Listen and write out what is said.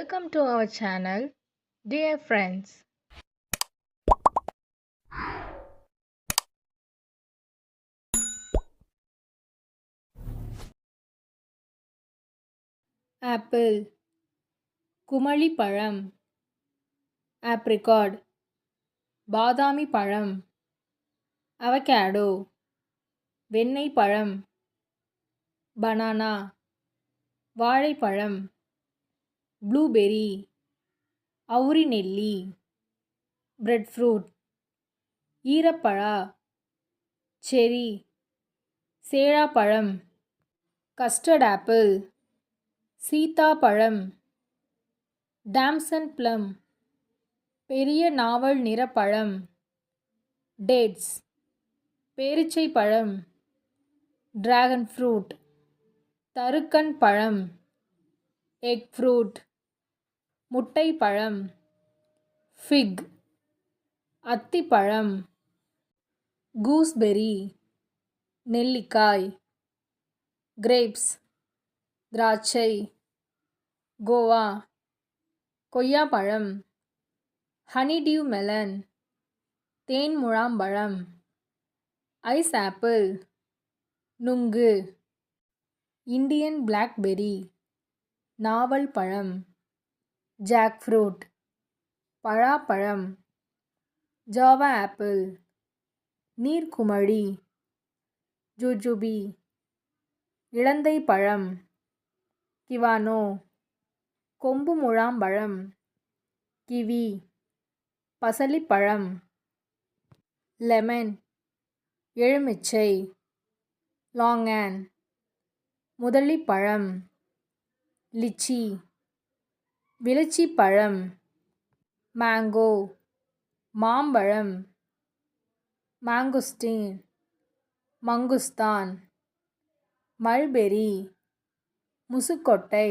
Welcome to our channel, dear friends. Apple Kumily பழம் apricot பாதாமி பழம் avocado வெண்ணெய் பழம் பனானா வாழைப்பழம் ப்ளூபெர்ரி அவுரி நெல்லி பிரெட் ஃப்ரூட் ஈரப்பழா செரி சேழாப்பழம் கஸ்டர்ட் ஆப்பிள் சீதாப்பழம் டாம்சன் ப்ளம் பெரிய நாவல் நிறப்பழம் டேட்ஸ் பேரிச்சை பழம் டிராகன் ஃப்ரூட் தருக்கன் பழம் எக் ஃப்ரூட் முட்டை பழம் ஃபிக் அத்திப்பழம் கூஸ்பெர்ரி நெல்லிக்காய் கிரேப்ஸ் திராட்சை கோவா கொய்யாப்பழம் ஹனிடியூ மெலன் தேன் முழாம்பழம் ஐஸ் ஆப்பிள் நுங்கு இந்தியன் பிளாக்பெர்ரி நாவல் பழம் ஜாக் ஃப்ரூட் பழாப்பழம் ஜாவா ஆப்பிள் நீர்க்குமழி ஜூஜுபி இலந்தை பழம் கிவானோ கொம்பு முழாம்பழம் கிவி பசலிப்பழம் லெமன் எலுமிச்சை லாங்ஆன் முதலிப்பழம் லிச்சி விளச்சிப்பழம் மேங்கோ மாம்பழம் மாங்குஸ்டீன் மங்குஸ்தான் மல்பெரி முசுக்கொட்டை